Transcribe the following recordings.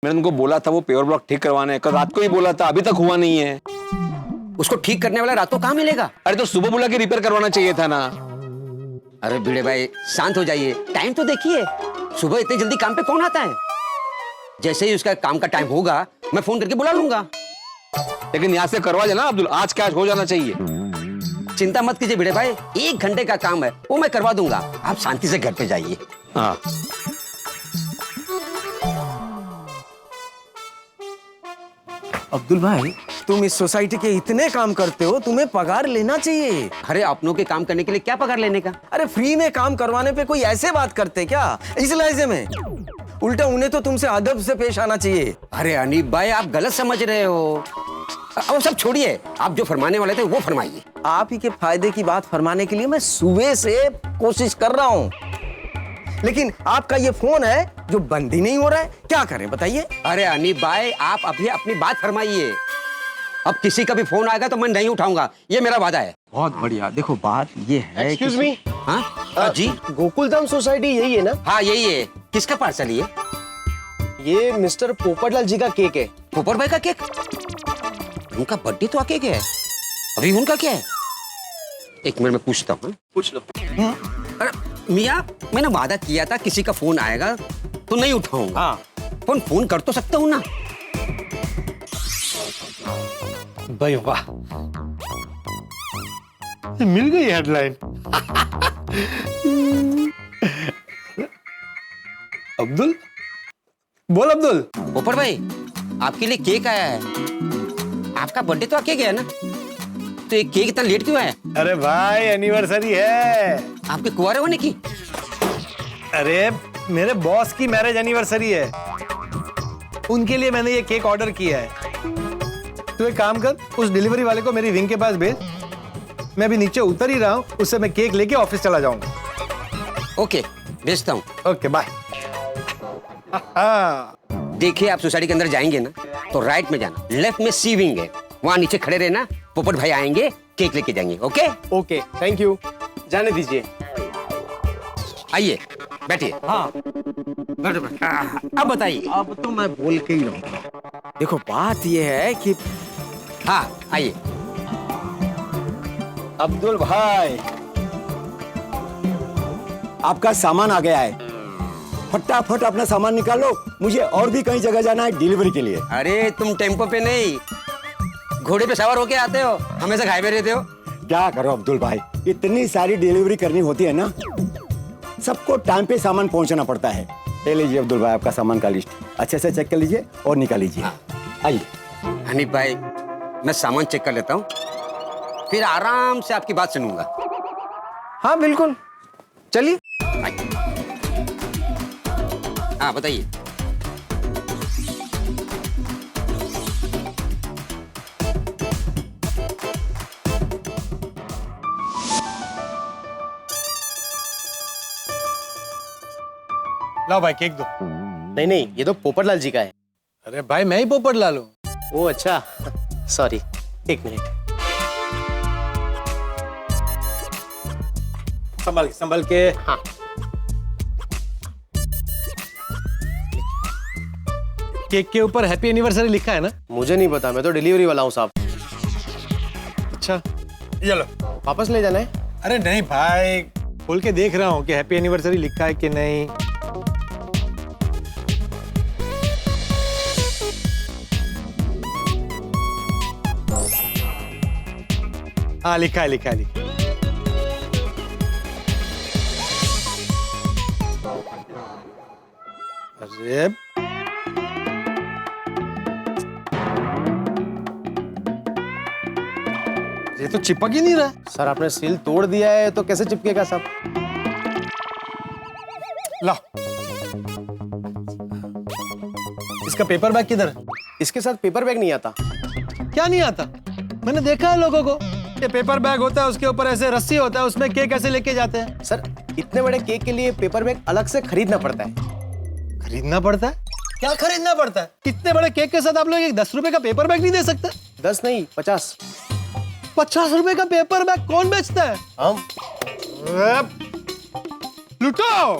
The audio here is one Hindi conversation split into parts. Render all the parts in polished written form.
मैंने उनको बोला था वो पेपर ब्लॉक ठीक करवाने, कल रात को ही बोला था, अभी तक हुआ नहीं है। उसको ठीक करने वाला रात को कहाँ मिलेगा? अरे तो सुबह बोला कि रिपेयर करवाना चाहिए था ना। अरे भिड़े भाई शांत हो जाइए, टाइम तो देखिए, सुबह इतनी जल्दी काम पे कौन आता है? जैसे ही उसका काम का टाइम होगा मैं फोन करके बुला लूंगा। लेकिन यहाँ से करवा देना अब्दुल, आज क्या आज हो जाना चाहिए। चिंता मत कीजिए भिड़े भाई, 1 घंटे का काम है वो मैं करवा दूंगा, आप शांति से घर पे जाइए। हाँ अब्दुल भाई, तुम इस सोसाइटी के इतने काम करते हो, तुम्हें पगार लेना चाहिए। अरे अपनों के काम करने के लिए क्या पगार लेने का? अरे फ्री में काम करवाने पे कोई ऐसे बात करते क्या इस लहजे में? उल्टा उन्हें तो तुमसे अदब से पेश आना चाहिए। अरे अनीब भाई आप गलत समझ रहे हो। अब सब छोड़िए, आप जो फरमाने वाले थे वो फरमाइए। आप ही के फायदे की बात फरमाने के लिए मैं सुबह से कोशिश कर रहा हूँ, लेकिन आपका ये फोन है जो बंद ही नहीं हो रहा है, क्या करें बताइए? अरे अनीब भाई आप अभी अपनी बात फरमाइए। अब किसी का भी फोन आएगा तो मैं नहीं उठाऊंगा, ये मेरा वादा है। बहुत बढ़िया। देखो बात ये है। एक्सक्यूज मी, हाँ जी, गोकुलधाम सोसाइटी यही है ना? हाँ यही है। किसका पार्सल ये मिस्टर पोपटलाल जी का केक है। पोपट भाई का केक? उनका बर्थडे तो आके गया है, अभी उनका क्या है? एक मिनट में पूछता हूँ। पूछ लो। अरे मियाँ, मैंने वादा किया था किसी का फोन आएगा तो नहीं उठाऊंगा। हाँ फोन कर तो सकता हूँ ना? भाई वाह, मिल गई हेडलाइन। अब्दुल, बोल अब्दुल। पोपट भाई आपके लिए केक आया है, आपका बर्थडे तो आके गया ना, तो ये केक इतना लेट क्यों आया? अरे भाई एनिवर्सरी है, आपके कुंवारे होने की? अरे मेरे बॉस की मैरिज एनिवर्सरी है, उनके लिए मैंने ये केक ऑर्डर किया है। तू एक काम कर, उस डिलीवरी वाले को मेरी विंग के पास भेज, मैं अभी नीचे उतर ही रहा हूँ, उससे मैं केक लेके ऑफिस चला जाऊंगा। ओके भेजता हूँ। Okay bye. हाँ देखिए आप सोसाइटी के अंदर जाएंगे ना तो राइट में जाना, लेफ्ट में सी विंग है, वहां नीचे खड़े रहना, पोपट भाई आएंगे केक लेके जाएंगे। ओके ओके थैंक यू, जाने दीजिए। आइए बैठिए। हाँ, अब बताइए। अब तो मैं बोल के ही रहूंगा। देखो बात ये है कि हाँ आइए। अब्दुल भाई आपका सामान आ गया है, फटाफट अपना सामान निकालो, मुझे और भी कई जगह जाना है डिलीवरी के लिए। अरे तुम टेम्पो पे नहीं घोड़े पे सवार होके आते हो, हमेशा घाई में रहते हो। क्या करो अब्दुल भाई, इतनी सारी डिलीवरी करनी होती है ना, सबको टाइम पे सामान पहुंचाना पड़ता है। ले लीजिए अब्दुल भाई आपका सामान का लिस्ट, अच्छे से चेक कर लीजिए और निकाल लीजिए। आइए। हनीफ भाई मैं सामान चेक कर लेता हूँ, फिर आराम से आपकी बात सुनूंगा। हाँ बिल्कुल, चलिए। हाँ बताइए। लाओ भाई केक दो। नहीं ये तो पोपटलाल जी का है। अरे भाई मैं ही पोपट ला लूं। ओ अच्छा, सॉरी, 1 मिनट। संभल के। हाँ केक के ऊपर हैप्पी एनिवर्सरी लिखा है ना? मुझे नहीं पता, मैं तो डिलीवरी वाला हूँ साहब। अच्छा चलो वापस ले जाना है? अरे नहीं भाई, खोल के देख रहा हूँ कि हैप्पी एनिवर्सरी लिखा है कि नहीं। हाँ लिखा है, लिखा है, लिखा है। अरे ये तो चिपक ही नहीं रहा। सर आपने सील तोड़ दिया है तो कैसे चिपकेगा साहब? ला, इसका पेपर बैग किधर? इसके साथ पेपर बैग नहीं आता। क्या नहीं आता? मैंने देखा है लोगों को, ये पेपर बैग होता है, उसके ऊपर ऐसे रस्सी होता है, उसमें केक ऐसे लेके जाते हैं। सर इतने बड़े केक के लिए पेपर बैग अलग से खरीदना पड़ता है। खरीदना पड़ता है? क्या खरीदना पड़ता है? इतने बड़े केक के साथ आप लोग एक 10 रुपए का पेपर बैग नहीं दे सकते? 10 नहीं 50। 50 रुपए का पेपर बैग कौन बेचता है? हम। लूटो,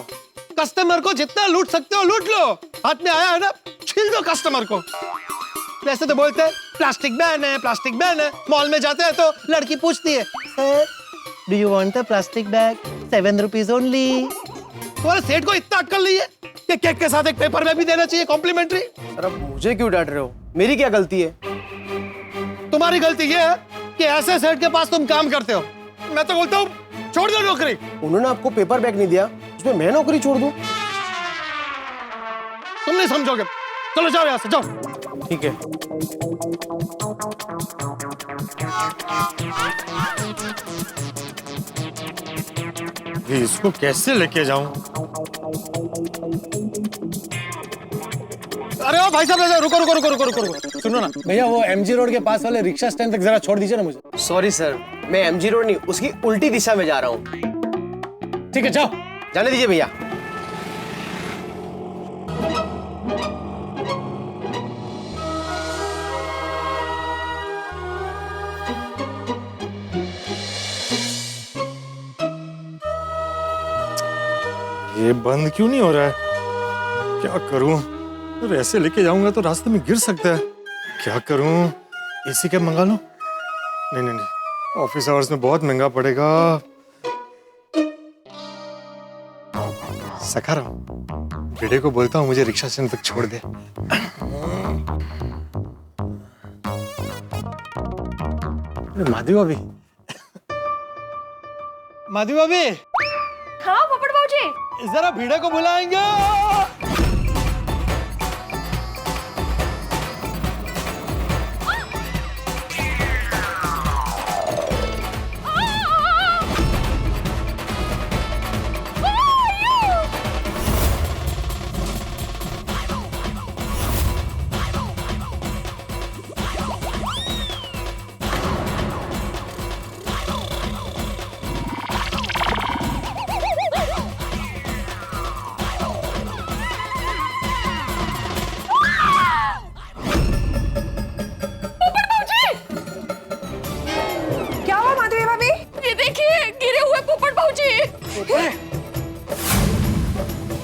कस्टमर को जितना लूट सकते हो लूट लो, हाथ में आया है ना छील दो कस्टमर को। वैसे तो बोलते हैं प्लास्टिक बैन है, प्लास्टिक बैन है। मॉल में जाते हैं तो लड़की पूछती है, sir do you want a plastic bag, 7 rupees only. तुम्हारे सेठ को इतना अक्ल नहीं है कि केक के साथ एक पेपर बैग भी देना चाहिए कॉम्प्लीमेंट्री। सर अब मुझे क्यों डांट रहे हो? मेरी क्या गलती है? तुम्हारी गलती ये है कि ऐसे सेठ के पास तुम काम करते हो। मैं तो बोलता हूँ छोड़ दो नौकरी। उन्होंने आपको पेपर बैग नहीं दिया, उसमें मैं नौकरी छोड़ दूं? तुम नहीं समझोगे। चलो जाओ यहाँ से, जाओ। ठीक है। ये इसको कैसे लेके जाऊं? अरे ओ भाई साहब, रुको रुको रुको रुको रुको रुको। सुनो ना भैया, वो एमजी रोड के पास वाले रिक्शा स्टैंड तक जरा छोड़ दीजिए ना मुझे। सॉरी सर, मैं एमजी रोड नहीं, उसकी उल्टी दिशा में जा रहा हूँ। ठीक है, जाओ। जाने दीजिए भैया। ये बंद क्यों नहीं हो रहा है? क्या करूं? अगर ऐसे लेके जाऊंगा तो रास्ते में गिर सकता है। क्या करूं? एसी कैब मंगा लूं? नहीं नहीं नहीं, ऑफिस आवर्स में बहुत महंगा पड़ेगा। सखा रहा हूं, बेटे को बोलता हूं मुझे रिक्शा स्टैंड तक छोड़ दे। माधवी भाभी, माधवी भाभी, हाँ पोपट भाऊजी, जरा भीड़े को बुलाएंगे।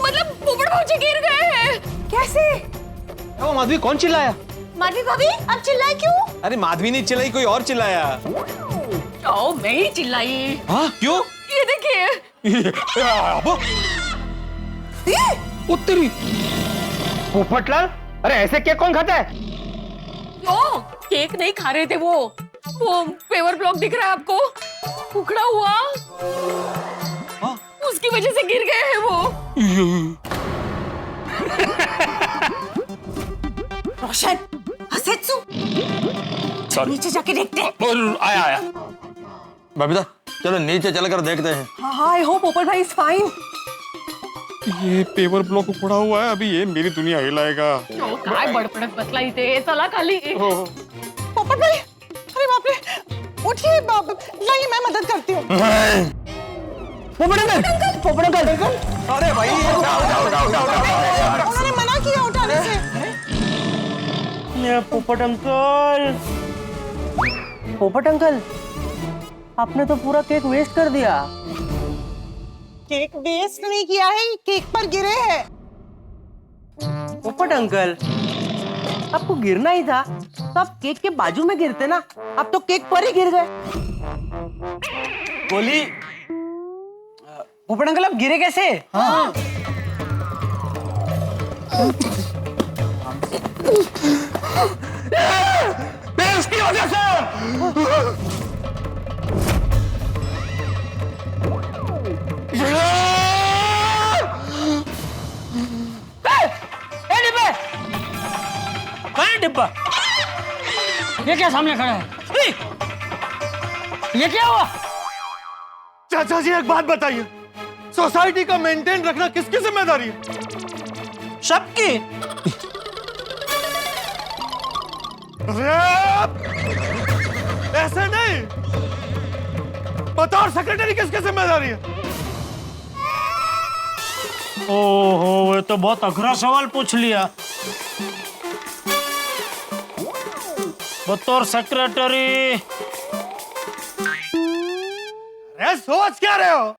मतलब पोपट भाऊजी गिर गए हैं। कैसे? वो माधवी कौन चिल्लाया? माधवी भाभी अब चिल्लाए क्यों? अरे माधवी नहीं चिल्लाई, कोई और चिल्लाया। ओ मैं ही चिल्लाई। हाँ क्यों? ये देखिए। उत्तरी पोपटलाल, अरे ऐसे केक कौन खाता है? क्यों? केक नहीं खा रहे थे वो पेपर ब्लॉक दिख रहा है आपको, उखड़ा हुआ। उसकी वजह से गिर गए हैं वो। रोशन, हसेत्सु, नीचे जाके देखते हैं। आया बबीता, चलो नीचे चलकर देखते हैं। हाँ, आई होप पोपट भाई इज फाइन। ये पेपर ब्लॉक उखड़ा हुआ है, अभी ये मेरी दुनिया हिलाएगा। काय बड़पड़क बतलाई थे, चला खाली। पोपट भाई, अरे बाप रे, उठिए बाप, लाइए मैं मदद करती हूँ। पोपट अंकल। अरे भाई उन्होंने मना किया उठाने से। पोपट अंकल, आपने तो पूरा केक वेस्ट कर दिया। केक वेस्ट नहीं किया है, केक पर गिरे हैं। पोपट अंकल, आपको गिरना ही था तो आप केक के बाजू में गिरते ना, आप तो केक पर ही गिर गए। बोली पोपट अंकल, आप गिरे कैसे? हाँ। मैं उसकी वजह से डिब्बा, ये क्या सामने खड़ा है? ये क्या हुआ? चाचा जी एक बात बताइए, सोसाइटी का मेंटेन रखना किसकी जिम्मेदारी है? सबकी। ऐसे नहीं, बतौर सेक्रेटरी किसकी जिम्मेदारी है? ओहो, ये तो बहुत अघरा सवाल पूछ लिया। बतौर सेक्रेटरी। अरे सोच क्या रहे हो?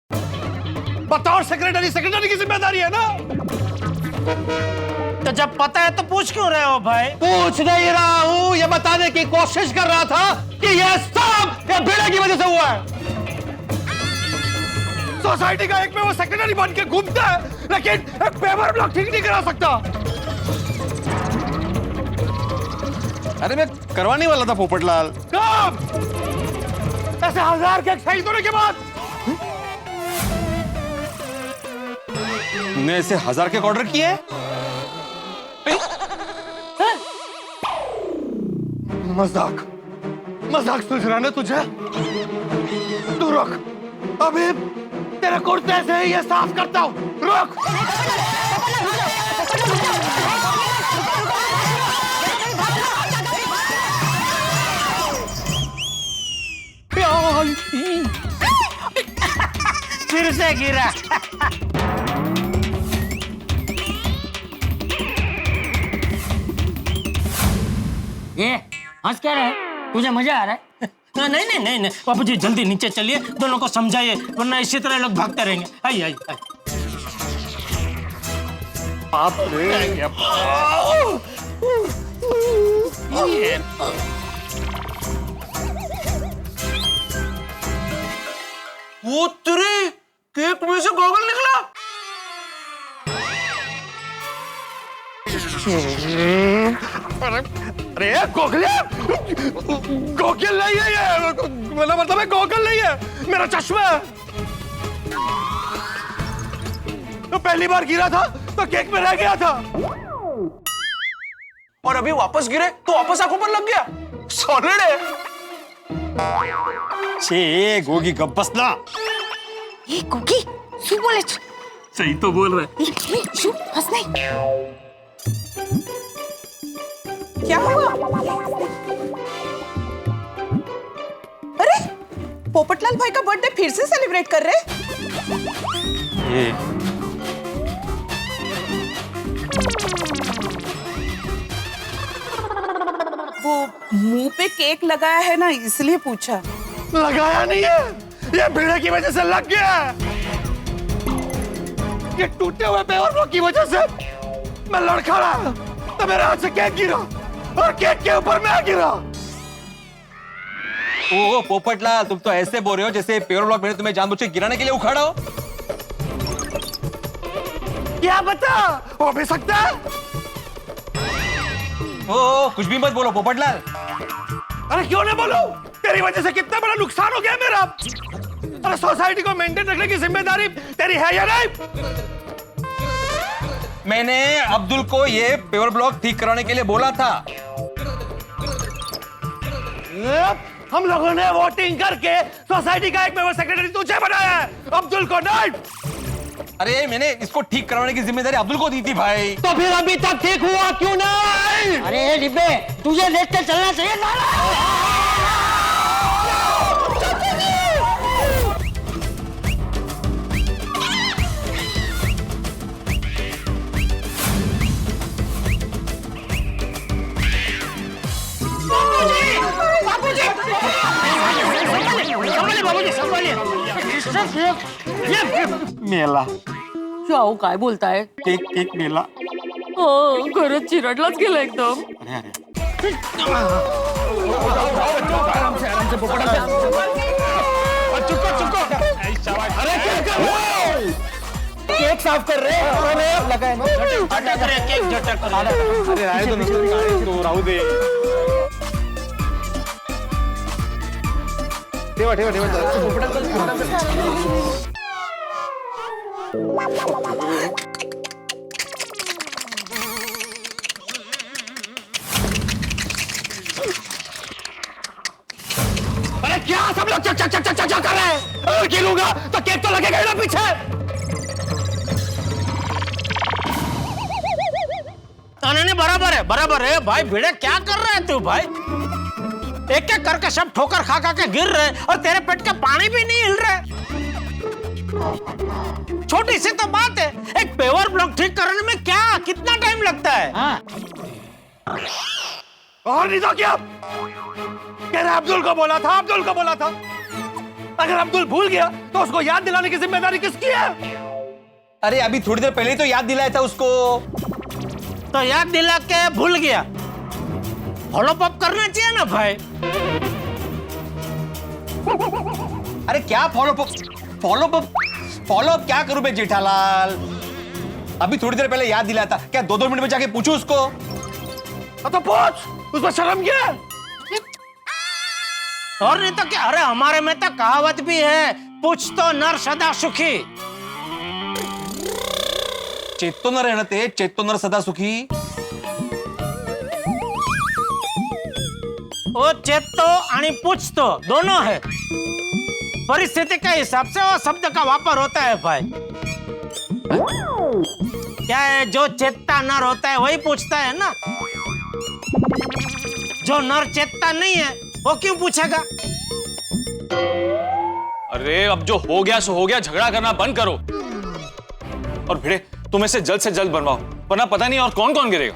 बतौर सेक्रेटरी की जिम्मेदारी है ना। तो जब पता है तो पूछ क्यों रहे हो भाई? पूछ नहीं रहा हूँ, ये बताने की कोशिश कर रहा था कि ये सब ये भिड़े की वजह से हुआ है। सोसाइटी का एक में वो सेक्रेटरी बन के घूमता है, लेकिन एक पेपर ब्लॉक ठीक नहीं करा सकता। अरे मैं करवाने वाला था पोपटलाल। कब? ऐसे 1000 केक खरीद होने के बाद? तुमने ऐसे 1000 केक ऑर्डर किए हैं? मजाक मजाक सूझ रहा ना तुझे? तू रुक, अभी तेरे कुर्ते से ही ये साफ करता हूं। रुक। फिर से गिरा। ये हंस क्या रहा है? तुझे मजा आ रहा है? नहीं नहीं नहीं नहीं बाबू जी, जल्दी नीचे चलिए, दोनों को समझाइए, वरना इसी तरह लोग भागते रहेंगे। आइए आइए आइए। बाप रे। वो तेरे केक में से गॉगल निकला। अरे गोगले, गोगल नहीं है ये, मतलब है गोगल नहीं है, मेरा चश्मा है। तो पहली बार गिरा था तो केक में रह गया था, और अभी वापस गिरे तो वापस आंखों पर लग गया। सॉलिड है। छे गोगी गब्बस ना। ये कुकी શું બોલે છે? सही तो बोल रहे। શું હસ નહીં? क्या हुआ? अरे पोपटलाल भाई का बर्थडे फिर से सेलिब्रेट कर रहे? वो मुंह पे केक लगाया है ना, इसलिए पूछा। लगाया नहीं है, ये भीड़ की वजह से लग गया है। ये टूटे हुए पेपर की वजह से मैं लड़खड़ा तो मेरे हाथ से केक गिरा और केक के ऊपर मैं गिरा। ओ पोपटलाल, तुम तो ऐसे बोल रहे हो जैसे पेपर ब्लॉक मैंने तुम्हें जानबूझ के गिराने के लिए उखाड़ा हो। क्या बता, हो भी सकता है। ओ कुछ भी मत बोलो पोपटलाल। अरे क्यों ना बोलूं? तेरी वजह से कितना बड़ा नुकसान हो गया मेरा। अरे सोसाइटी को मेंटेन रखने की जिम्मेदारी तेरी है या नहीं? मैंने अब्दुल को ये पेपर ब्लॉक ठीक कराने के लिए बोला था। हम लोगों ने वोटिंग करके सोसाइटी का एक मेंबर सेक्रेटरी तुझे बनाया है, अब्दुल को नहीं। अरे मैंने इसको ठीक करवाने की जिम्मेदारी अब्दुल को दी थी भाई। तो फिर अभी तक ठीक हुआ क्यों नहीं? अरे डिब्बे, तुझे देखते चलना चाहिए था। मेला जाऊ काय बोलताय? केक केक मेला। हो, खरंच चिरडलाच गेला एकदम। केक साफ कर रहे हैं, लगाए ना। झटक रहे केक, झटक रहे। अरे आए तो निकल गाड़ी तो राहू दे। ठेवा ठेवा ठेवा। अरे क्या सब लोग चक चक चक चक चक कर रहे हैं? अगर गिरूंगा तो केक तो लगेगा ही ना पीछे। नहीं बराबर है भाई। भिड़े क्या कर रहा है तू भाई? एक एक करके सब ठोकर खा खा के गिर रहे और तेरे पेट का पानी भी नहीं हिल रहा। छोटी सी तो बात है, एक पेवर ब्लॉक ठीक करने में क्या कितना टाइम लगता है? और नहीं तो क्या? कह रहा अब्दुल को बोला था। अगर अब्दुल भूल गया तो उसको याद दिलाने की जिम्मेदारी किसकी है? अरे अभी थोड़ी देर पहले ही तो याद दिलाया था उसको। तो याद दिला के भूल गया। फॉलो अप करना चाहिए ना भाई। अरे क्या फॉलो अप क्या करूं मैं जेठालाल? अभी थोड़ी देर पहले याद दिलाया था, क्या 2-2 मिनट में जाके पूछूं उसको? तो पूछ, उसमें शर्म क्या है? और नहीं तो क्या? अरे हमारे में तो कहावत भी है, पूछ तो नर सदा सुखी। चेतो न रहना ते, चेतो नर सदा सुखी। वो चेतो आणि पूछतो दोनों है। परिस्थिति के हिसाब से वो शब्द का वापर होता है भाई। क्या है, जो चेतता नर होता है वही पूछता है ना। जो नर चेतता नहीं है वो क्यों पूछेगा? अरे अब जो हो गया सो हो गया, झगड़ा करना बंद करो और भिड़े तुम इसे जल्द से जल्द बनवाओ, वरना पता नहीं और कौन कौन गिरेगा।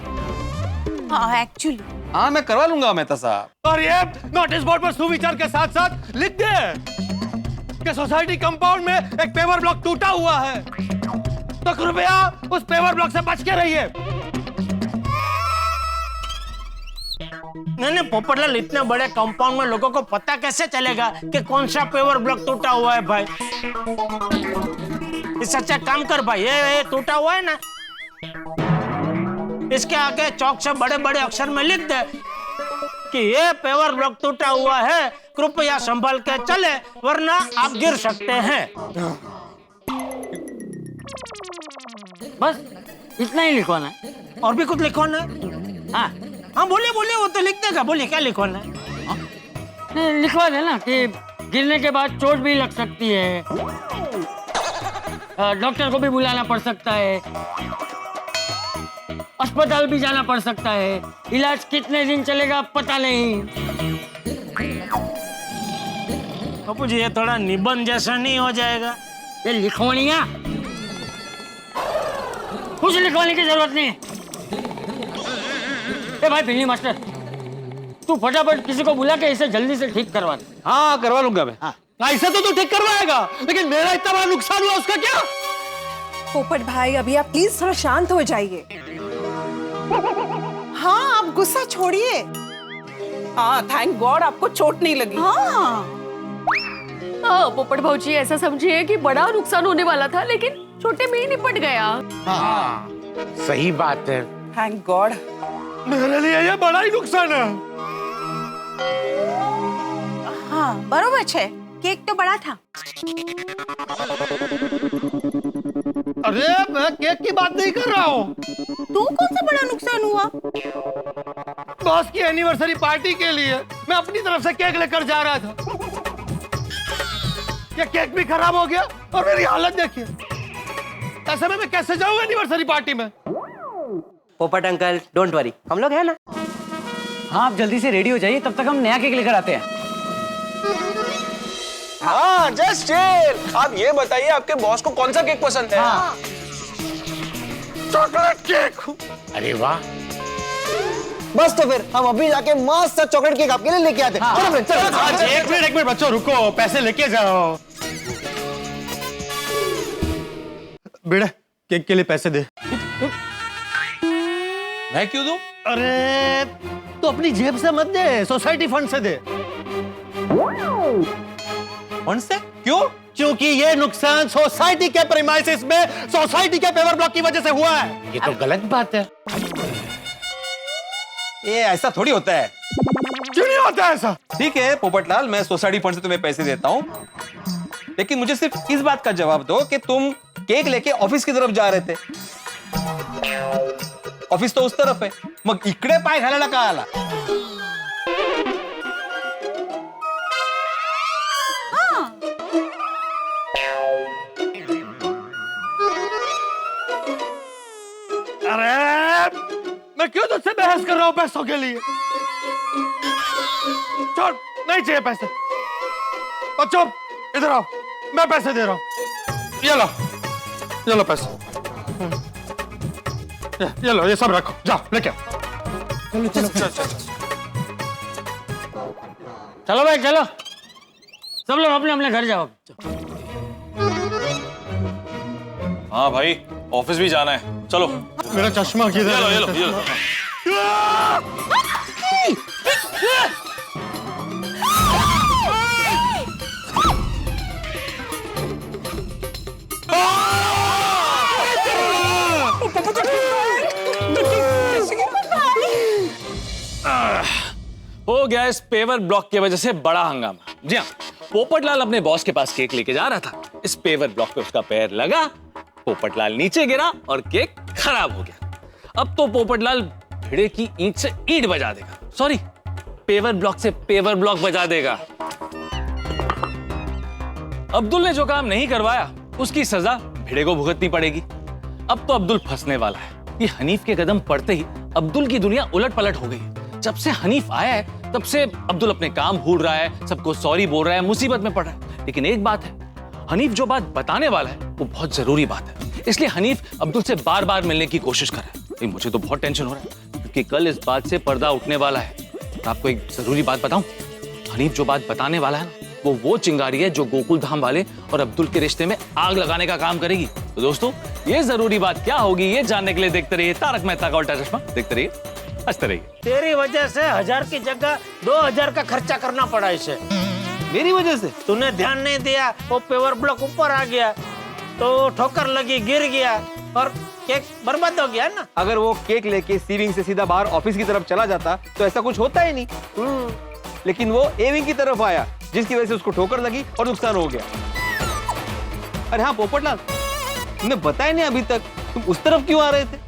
हाँ एक्चुअली हाँ मैं करवा लूंगा मेहता साहब। और ये नोटिस बोर्ड पर सुविचार के साथ साथ लिख दे कि सोसाइटी कंपाउंड में एक पेवर ब्लॉक टूटा हुआ है, तो कृपया उस पेवर ब्लॉक से बच के रहिए। नहीं पोपटलाल, इतने बड़े कंपाउंड में लोगों को पता कैसे चलेगा कि कौन सा पेवर ब्लॉक टूटा हुआ है भाई? इससे अच्छा काम कर भाई, ये टूटा हुआ है ना, इसके आगे चौक से बड़े बड़े अक्षर में लिख दे कि ये पेवर ब्लॉक टूटा हुआ है, कृपया संभाल के चले वरना आप गिर सकते हैं। बस इतना ही लिखवाना है। और भी कुछ लिखवाना है? हाँ हाँ बोलिए बोलिए, वो तो लिख देगा। बोलिए क्या लिखवाना है? नहीं, लिखवा देना कि गिरने के बाद चोट भी लग सकती है, डॉक्टर को भी बुलाना पड़ सकता है, अस्पताल भी जाना पड़ सकता है, इलाज कितने दिन चलेगा पता नहीं। बापू जी ये थोड़ा निबंध जैसा नहीं हो जाएगा? ये लिखवानिया, कुछ लिखवाने की जरूरत नहीं है। ए भाई बिल्ली मास्टर, तू फटाफट किसी को बुला के इसे जल्दी से ठीक करवा दे। हाँ करवा लूंगा मैं। हाँ। ऐसा तो तू ठीक करवाएगा, लेकिन मेरा इतना बड़ा नुकसान हुआ उसका क्या? पोपट भाई अभी आप प्लीज थोड़ा शांत हो जाइए। हाँ आप गुस्सा छोड़िए। हाँ थैंक गॉड आपको चोट नहीं लगी। हाँ पोपट भाऊजी, ऐसा समझिए कि बड़ा नुकसान होने वाला था लेकिन छोटे में ही निपट गया। हाँ सही बात है। Thank God. मेरे लिए ये बड़ा ही नुकसान है। हाँ बरोबर है, केक तो बड़ा था। अरे मैं केक की बात नहीं कर रहा हूँ। तू कौन सा बड़ा नुकसान हुआ? बॉस की एनिवर्सरी पार्टी के लिए मैं अपनी तरफ से केक लेकर जा रहा था, ये केक भी खराब हो गया और मेरी हालत देखिए। ऐसे में मैं कैसे जाऊँ एनिवर्सरी पार्टी में? पोपट अंकल डोंट वरी, हम लोग हैं ना। हाँ आप जल्दी से रेडी हो जाइए, तब तक हम नया केक लेकर आते हैं। हाँ जस्ट चिल। आप ये बताइए आपके बॉस को कौन सा केक पसंद है? हाँ। Chocolate cake. अरे वाह, बस तो फिर हम अभी जाके मस्त चॉकलेट केक आपके लिए लेके आते हैं। हाँ। एक मिनट बच्चों रुको, पैसे लेके जाओ। बेटा केक के लिए पैसे दे। मैं क्यों दूं? अरे तो अपनी जेब से मत दे, सोसाइटी फंड से दे। फंड से? क्यों? क्योंकि ये नुकसान सोसाइटी के प्रीमाइसेस में सोसाइटी के पेवर ब्लॉक की वजह से हुआ है। ये तो गलत बात है। ये ऐसा थोड़ी होता है। क्यों नहीं होता ऐसा? ठीक है पोपटलाल, मैं सोसाइटी फंड से तुम्हें पैसे देता हूँ, लेकिन मुझे सिर्फ इस बात का जवाब दो कि तुम केक लेके ऑफिस की तरफ जा रहे थे। ऑफिस तो उस तरफ है, मग इकडे पाय घालायला का आला? अरे मैं क्यों तुझसे बहस कर रहा हूं पैसों के लिए? छोड़, नहीं चाहिए पैसे। बच्चों इधर आओ, मैं पैसे दे रहा हूं। ये लो पैसे। ये लो, ये सब रखो, जाओ लेके आओ। चलो भाई चलो, सब लोग अपने अपने घर जाओ। हाँ भाई ऑफिस भी जाना है, चलो। मेरा चश्मा किधर है? ये लो, ये लो। हो गया इस पेवर ब्लॉक की वजह से बड़ा हंगामा। जी हाँ, पोपटलाल अपने बॉस के पास केक लेके जा रहा था। इस पेवर ब्लॉक पे उसका पैर लगा, पोपटलाल नीचे गिरा और केक खराब हो गया। अब तो पोपटलाल भिड़े की ईंट से ईंट बजा देगा, सॉरी, पेवर ब्लॉक से पेवर ब्लॉक बजा देगा। अब्दुल ने जो काम नहीं करवाया उसकी सजा भिड़े को भुगतनी पड़ेगी। अब तो अब्दुल फंसने वाला है। ये हनीफ के कदम पड़ते ही अब्दुल की दुनिया उलट पलट हो गई। जब से हनीफ आया है तब से अब्दुल अपने काम भूल रहा है, सबको सॉरी बोल रहा है, मुसीबत में पड़ रहा है। लेकिन एक बात है, हनीफ जो बात बताने वाला है वो बहुत जरूरी बात है, इसलिए हनीफ अब्दुल से बार बार मिलने की कोशिश कर रहा है। मुझे तो बहुत टेंशन हो रहा है क्योंकि कल इस बात से पर्दा उठने वाला है। तो आपको एक जरूरी बात बताऊं, हनीफ जो बात बताने वाला है ना, वो चिंगारी है जो गोकुल धाम वाले और अब्दुल के रिश्ते में आग लगाने का काम करेगी। तो दोस्तों, ये जरूरी बात क्या होगी ये जानने के लिए देखते रहिए तारक मेहता का उल्टा चश्मा। देखते रहिए, हंसते रहिए। तेरी वजह से 1000 की जगह 2000 का खर्चा करना पड़ा इसे। मेरी वजह से? तूने ध्यान नहीं दिया, वो पेवर ब्लॉक ऊपर आ गया तो ठोकर लगी, गिर गया और केक बर्बाद हो गया ना। अगर वो केक लेके सी विंग से सीधा बाहर ऑफिस की तरफ चला जाता तो ऐसा कुछ होता ही नहीं। लेकिन वो ए विंग की तरफ आया जिसकी वजह से उसको ठोकर लगी और नुकसान हो गया। अरे हाँ पोपटलाल, तुमने बताया नहीं अभी तक, तुम उस तरफ क्यों आ रहे थे?